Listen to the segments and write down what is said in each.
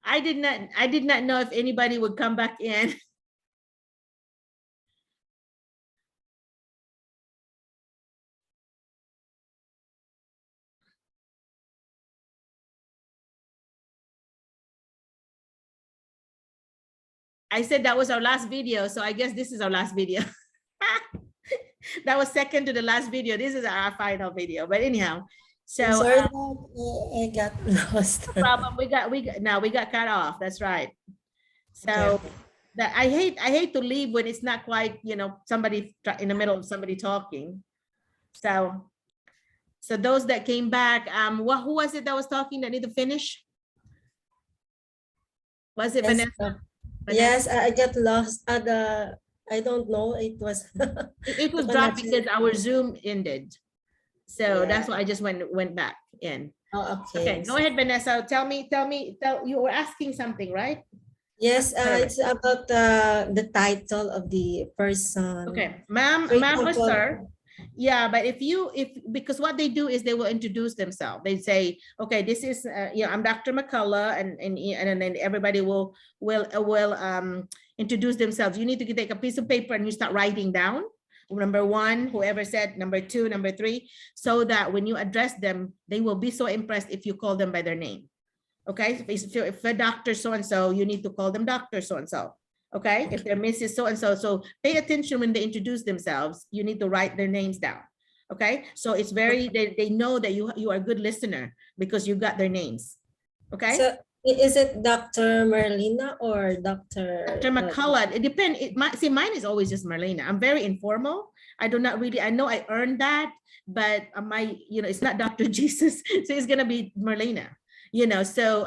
I did not know if anybody would come back in. I said that was our last video, so I guess this is our last video. That was second to the last video. This is our final video. But anyhow, so sorry, I got lost. No problem. We got cut off. That's right. So Okay. that I hate to leave when it's not quite, somebody in the middle of somebody talking. So those that came back, who was it that was talking that need to finish? Was it Yes, Vanessa? yes, I got lost at I don't know. It was It was dropped because our Zoom ended. So Yeah. that's why I just went back in. Oh, okay. Okay, go ahead, Vanessa. Tell me, you were asking something, right? Yes, it's about the title of the person. Okay, ma'am For or example, sir. Yeah, but because what they do is they will introduce themselves. They say, okay, this is I'm Dr. McCullough, and then everybody will introduce themselves. You need to take a piece of paper and you start writing down number one, whoever said number two, number three, so that when you address them, they will be so impressed if you call them by their name. Okay, if they're Dr. so-and-so, you need to call them Dr. so-and-so. Okay, if they're Mrs. so-and-so, so pay attention when they introduce themselves. You need to write their names down. Okay, so it's very, they know that you are a good listener because you got their names. Okay. So is it Dr. Merlina or Dr. McCullough? It depends. See, mine is always just Merlina. I'm very informal. I do not really, I know I earned that, but it's not Dr. Jesus. So it's gonna be Merlina. So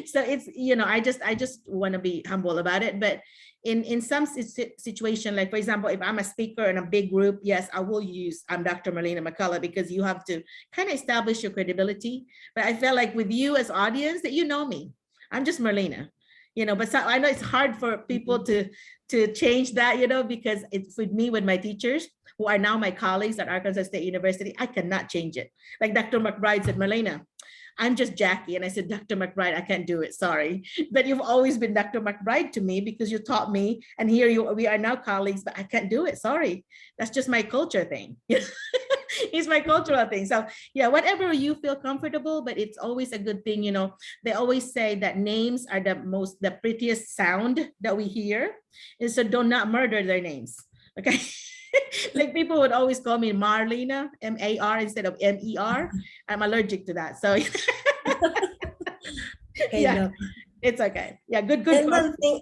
so it's, I just want to be humble about it. But in some situation, like for example, if I'm a speaker in a big group, yes, I will use I'm Dr. Merlina McCullough, because you have to kind of establish your credibility. But I felt like with you as audience that me, I'm just Merlina, but so, I know it's hard for people to change that, because it's with me, with my teachers who are now my colleagues at Arkansas State University. I cannot change it. Like Dr. McBride said, Merlina, I'm just Jackie. And I said, Dr. McBride, I can't do it. Sorry. But you've always been Dr. McBride to me because you taught me. And here we are now colleagues, but I can't do it. Sorry. That's just my culture thing. It's my cultural thing. So yeah, whatever you feel comfortable, but it's always a good thing. They always say that names are the prettiest sound that we hear. And so do not murder their names. Okay. Like people would always call me Marlena, M-A-R instead of M-E-R. I'm allergic to that. So Okay, yeah, it's okay. Yeah, good. And one thing,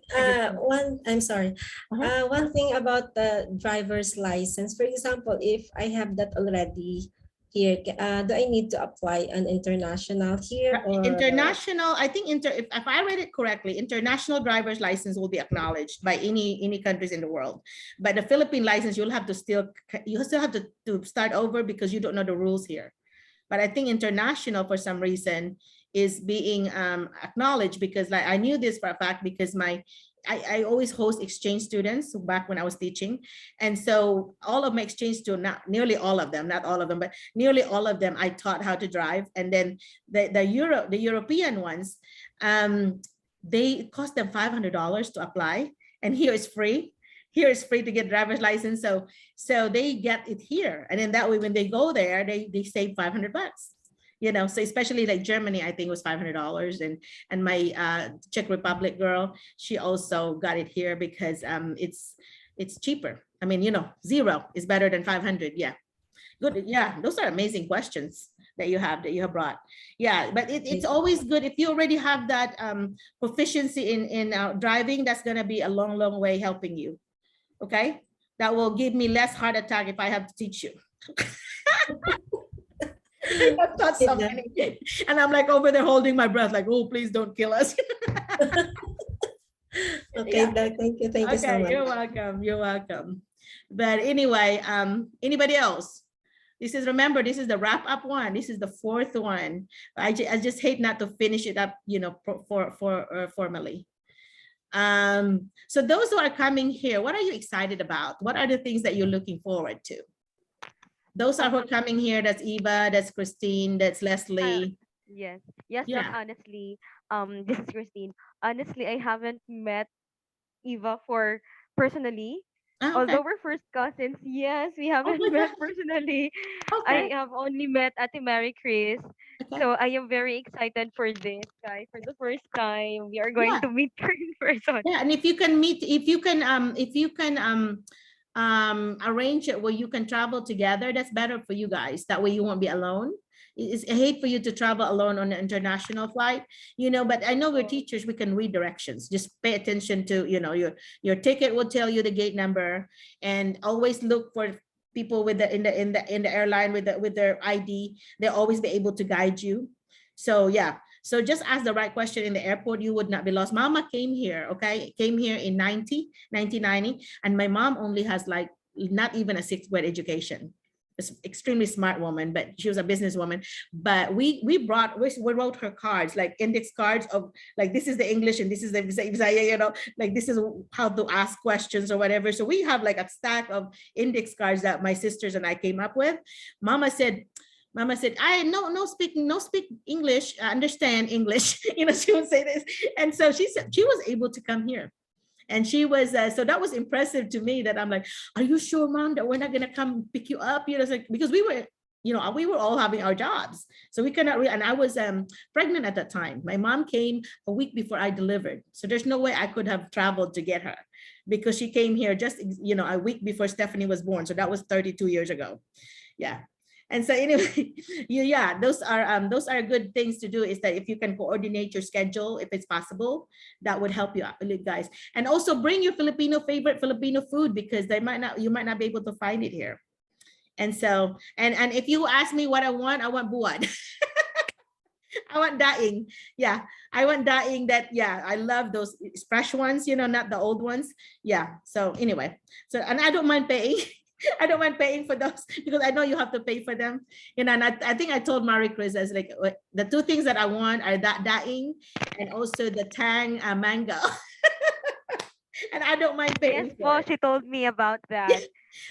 I'm sorry. One thing about the driver's license, for example, if I have that already here, do I need to apply an international here? Or? International, I think if I read it correctly, international driver's license will be acknowledged by any countries in the world. But the Philippine license, you still have to start over because you don't know the rules here. But I think international, for some reason, is being acknowledged, because like I knew this for a fact because I always host exchange students back when I was teaching. And so all of my exchange students, nearly all of them, not all of them, but nearly all of them, I taught how to drive. And then the European ones, they cost them $500 to apply. And here it's free. Here it's free to get driver's license. So they get it here. And then that way, when they go there, they save $500. So especially like Germany, I think it was $500, and my Czech Republic girl, she also got it here because it's cheaper. I mean, zero is better than 500. Yeah, good. Yeah, those are amazing questions that you have brought. Yeah, but it's always good if you already have that proficiency in driving. That's gonna be a long way helping you. Okay, that will give me less heart attack if I have to teach you. I've taught so many. And I'm like over there holding my breath, like, oh, please don't kill us. Okay, yeah. Thank you so much. You're welcome. But anyway, anybody else? Remember, this is the wrap up one. This is the fourth one. I just hate not to finish it up, formally. So those who are coming here, what are you excited about? What are the things that you're looking forward to? Those are who are coming here. That's Eva, that's Christine, that's Leslie. Yes. Yes, but Yeah. honestly, this is Christine. Honestly, I haven't met Eva for personally. Ah, okay. Although we're first cousins, yes, we Oh haven't my met God. personally. Okay. I have only met Ate Mary Chris. Okay. So I am very excited for this, guys. For the first time, we are going Yeah. to meet her in person. Yeah. And if you can meet, if you can arrange it where you can travel together, that's better for you guys. That way you won't be alone. I hate for you to travel alone on an international flight, but I know we're Oh, teachers, we can read directions. Just pay attention to, your ticket will tell you the gate number, and always look for people with the in the airline with their ID. They'll always be able to guide you. So yeah. So just ask the right question in the airport. You would not be lost. Mama came here, okay? Came here in 1990, and my mom only has like not even a sixth grade education. It's extremely smart woman, but she was a businesswoman. But we wrote her cards, like index cards of like, this is the English and this is the Visaya, like this is how to ask questions or whatever. So we have like a stack of index cards that my sisters and I came up with. Mama said, I no speak English, understand English. She would say this. And so she said she was able to come here. And she was, so that was impressive to me, that I'm like, are you sure, Mom, that we're not going to come pick you up? It's like, because we were all having our jobs. So we cannot, and I was pregnant at that time. My mom came a week before I delivered. So there's no way I could have traveled to get her, because she came here just, a week before Stephanie was born. So that was 32 years ago. Yeah. And so anyway, yeah, those are good things to do, is that if you can coordinate your schedule, if it's possible, that would help you out, guys. And also bring your favorite Filipino food, because you might not be able to find it here. And so, and if you ask me what I want buwan. I want daing. Yeah, I want daing. That, yeah, I love those fresh ones, not the old ones. Yeah. So anyway, so, and I don't mind paying. I don't mind paying for those, because I know you have to pay for them. And I think I told Marie Chris, as like, the two things that I want are that daing and also the tang mango. And I don't mind yes, paying for well, it. she told me about that.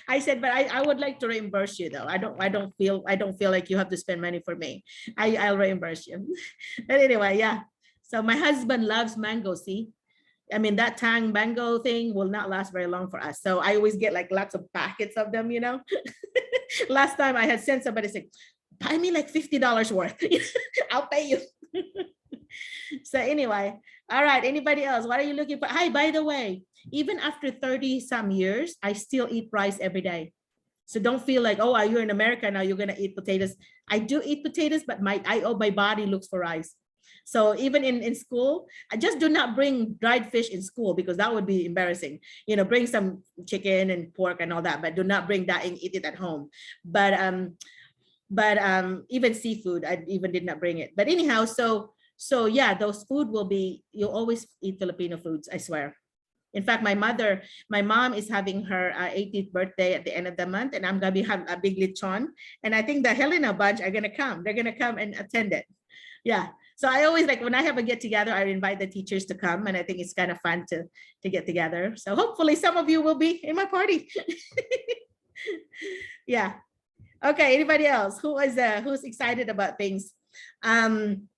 I said, but I would like to reimburse you though. I don't feel like you have to spend money for me. I'll reimburse you. But anyway, yeah. So my husband loves mango. See, I mean, that tang mango thing will not last very long for us. So I always get like lots of packets of them. Last time I had sent somebody say, buy me like $50 worth. I'll pay you. So anyway, all right. Anybody else? What are you looking for? Hi, by the way, even after 30 some years, I still eat rice every day. So don't feel like, oh, you're in America now, you're gonna eat potatoes. I do eat potatoes, but my body looks for rice. So even in school, I just do not bring dried fish in school, because that would be embarrassing. Bring some chicken and pork and all that, but do not bring that and eat it at home. But even seafood, I even did not bring it. But anyhow, so yeah, those food will be, you'll always eat Filipino foods, I swear. In fact, my mom is having her 80th birthday at the end of the month, and I'm gonna be having a big lechon. And I think the Helena bunch are gonna come. They're gonna come and attend it. Yeah. So I always, like, when I have a get together, I invite the teachers to come, and I think it's kind of fun to get together. So hopefully some of you will be in my party. Yeah. Okay. Anybody else who's excited about things? Um,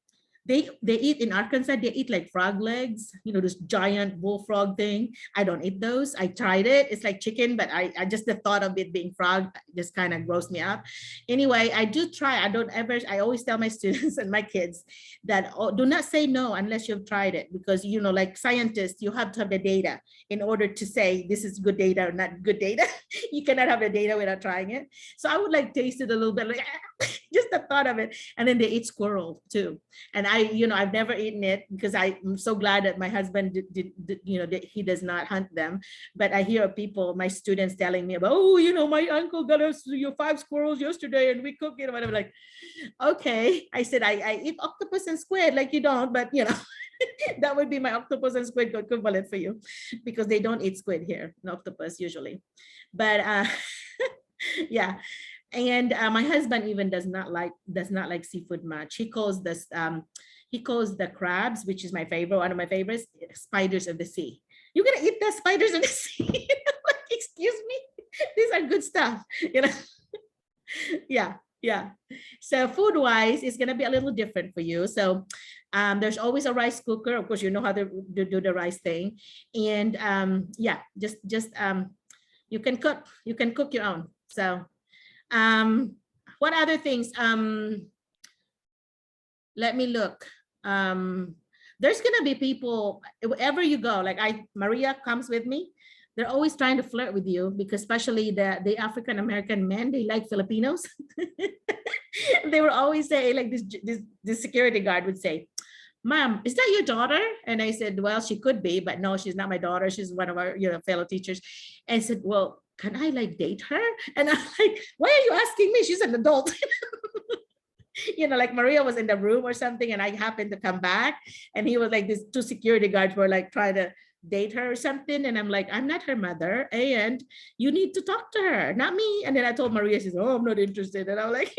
they eat in Arkansas, they eat like frog legs, this giant bullfrog thing. I don't eat those. I tried it. It's like chicken, but I just, the thought of it being frog just kind of grossed me up. Anyway, I do try. I always tell my students and my kids that, do not say no unless you've tried it, because, like scientists, you have to have the data in order to say this is good data or not good data. You cannot have the data without trying it. So I would like taste it a little bit, like just the thought of it. And then they eat squirrel too. And I've never eaten it, because I'm so glad that my husband he does not hunt them. But I hear people, my students, telling me about, my uncle got us 5 squirrels yesterday and we cooked it, or whatever. Like, okay. I said, I eat octopus and squid, like you don't, but that would be my octopus and squid equivalent for you, because they don't eat squid here, and octopus usually. But yeah. And my husband even does not like seafood much. He calls the crabs, which is one of my favorites, spiders of the sea. You're gonna eat the spiders of the sea? Like, excuse me, these are good stuff. Yeah. Yeah. So food wise, it's gonna be a little different for you. So there's always a rice cooker. Of course, you know how to do the rice thing. And yeah, just you can cook. You can cook your own. So what other things? Let me look. There's gonna be people wherever you go. Like Maria comes with me. They're always trying to flirt with you because especially the African American men, they like Filipinos. They will always say like this security guard would say, "Ma'am, is that your daughter?" And I said, "Well, she could be, but no, she's not my daughter. She's one of our fellow teachers." And I said, "Well, can I like date her?" And I'm like, "Why are you asking me? She's an adult." Like Maria was in the room or something, and I happened to come back, and he was like, these two security guards were like trying to date her or something, and I'm like, "I'm not her mother, and you need to talk to her, not me." And then I told Maria, she's, "Oh, I'm not interested," and I'm like,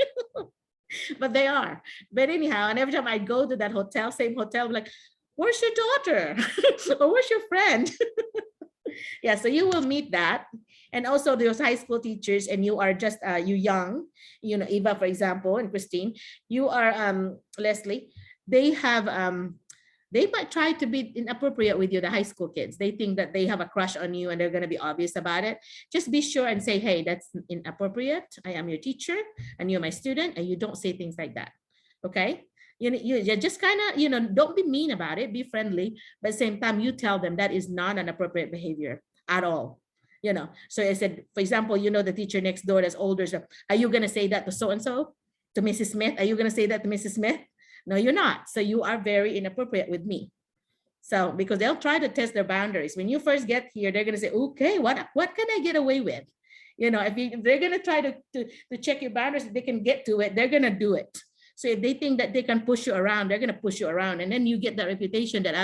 but they are. But anyhow, and every time I go to that hotel, same hotel, I'm like, "Where's your daughter?" Or "Where's your friend?" Yeah, so you will meet that. And also those high school teachers, and you are just you young, Eva, for example, and Christine, you are Leslie, they have they might try to be inappropriate with you, the high school kids. They think that they have a crush on you and they're going to be obvious about it. Just be sure and say, "Hey, that's inappropriate. I am your teacher and you're my student," and you don't say things like that. Okay? You just kind of, don't be mean about it, be friendly, but at the same time, you tell them that is not an appropriate behavior at all. So I said, for example, the teacher next door that's older, so are you going to say that to so-and-so, to Mrs. Smith? Are you going to say that to Mrs. Smith? No, you're not. So you are very inappropriate with me. So because they'll try to test their boundaries. When you first get here, they're going to say, "Okay, what can I get away with?" If they're going to try to check your boundaries, if they can get to it, they're going to do it. So if they think that they can push you around, they're going to push you around. And then you get that reputation that,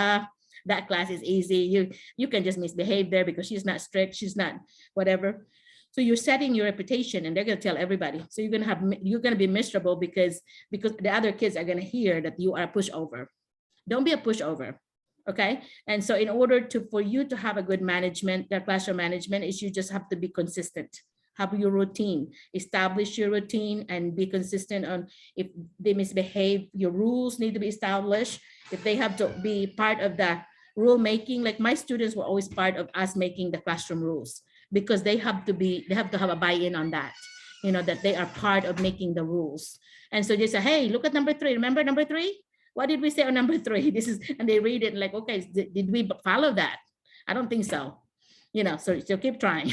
that class is easy. You can just misbehave there because she's not strict. She's not whatever. So you're setting your reputation, and they're going to tell everybody. So you're going to be miserable because the other kids are going to hear that you are a pushover. Don't be a pushover. Okay. And so in order for you to have a good management, the classroom management, is you just have to be consistent. Have your routine, establish your routine, and be consistent on if they misbehave, your rules need to be established. If they have to be part of the rule making, like my students were always part of us making the classroom rules, because they have to have a buy-in on that, that they are part of making the rules. And so they say, "Hey, look at number 3. Remember number 3? What did we say on number 3? This is," and they read it like, "Okay, did we follow that? I don't think so." So keep trying,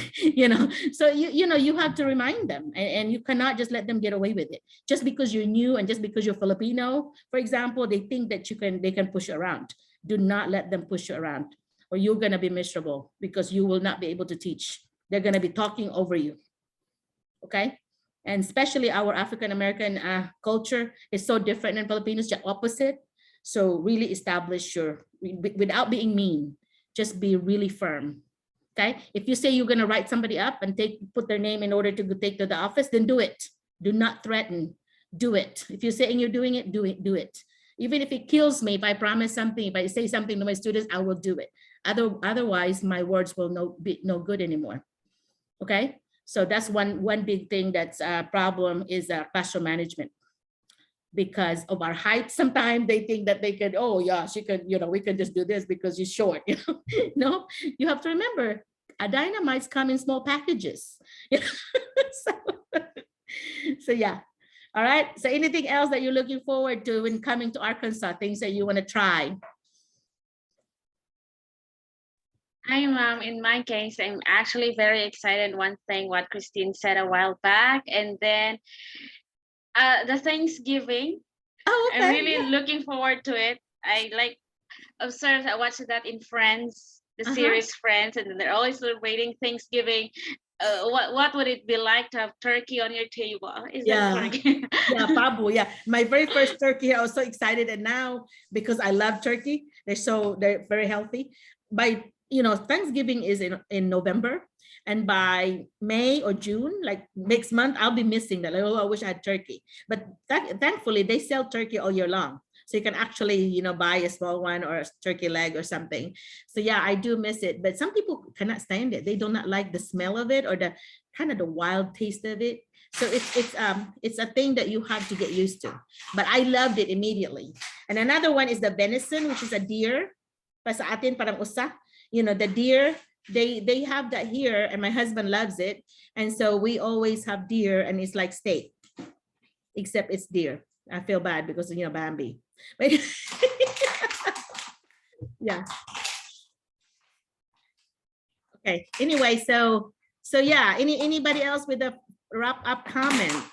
so you have to remind them, and you cannot just let them get away with it. Just because you're new and just because you're Filipino, for example, they think that they can push you around. Do not let them push you around, or you're going to be miserable because you will not be able to teach. They're going to be talking over you. Okay. And especially our African-American culture is so different than Filipinos, the opposite. So really establish without being mean, just be really firm. Okay. If you say you're going to write somebody up and put their name in order to take to the office, then do it. Do not threaten. Do it. If you're saying you're doing it, do it. Even if it kills me, if I promise something, if I say something to my students, I will do it. Otherwise, my words will be no good anymore. Okay. So that's one big thing that's a problem is classroom management. Because of our height, sometimes they think that they could, "Oh yeah, she could, we can just do this because she's short." No, you have to remember, dynamites come in small packages. So yeah. All right. So anything else that you're looking forward to when coming to Arkansas, things that you want to try? Hi, Mom. In my case, I'm actually very excited. One thing, what Christine said a while back, and then the Thanksgiving. Oh, okay. I'm really looking forward to it. I watched that in Friends, the series Friends, and they're always celebrating Thanksgiving. What would it be like to have turkey on your table? Is that turkey? Yeah, pabo. Yeah, my very first turkey, I was so excited, and now because I love turkey, they're very healthy. By Thanksgiving is in November, and by May or June, like next month, I'll be missing that. Like, oh, I wish I had turkey. But thankfully, they sell turkey all year long. So you can actually, you know, buy a small one or a turkey leg or something. So yeah, I do miss it. But some people cannot stand it. They do not like the smell of it or the kind of the wild taste of it. So it's a thing that you have to get used to. But I loved it immediately. And another one is the venison, which is a deer. Pa sa atin parang usa. You know, the deer, they have that here, and my husband loves it. And so we always have deer, and it's like steak, except it's deer. I feel bad because, you know, Bambi. But yeah. Okay. Anyway, so yeah. Anybody else with a wrap up comment?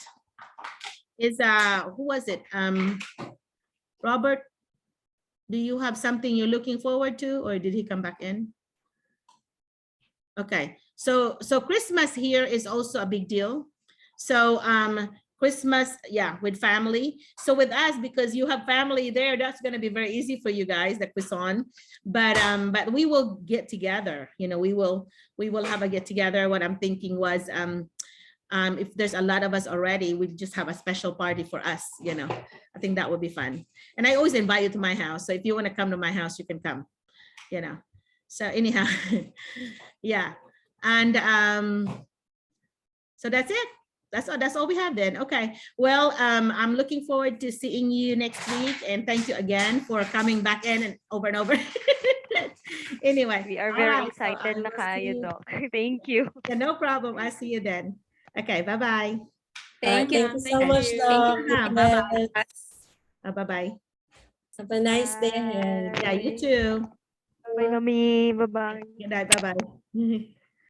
Is who was it? Robert, do you have something you're looking forward to, or did he come back in? Okay. So Christmas here is also a big deal. So Christmas, yeah, with family. So with us, because you have family there, that's going to be very easy for you guys, the Quezon. But we will get together. You know, we will have a get together. What I'm thinking was, if there's a lot of us already, we just have a special party for us. You know, I think that would be fun. And I always invite you to my house. So if you want to come to my house, you can come. You know. So anyhow, yeah, and so that's it. That's all we have then. Okay. Well, I'm looking forward to seeing you next week, and thank you again for coming back in and over. Anyway, We are very all right, so excited I na will kayo, see- Doc. Thank you. Yeah, no problem. I'll see you then. Okay. Bye-bye. Thank you so Okay. much, Thank you, Doc. ma'am. Bye-bye. Have a nice day ahead. Yeah, you too. Bye, Mami. Bye-bye. Good night. Bye-bye.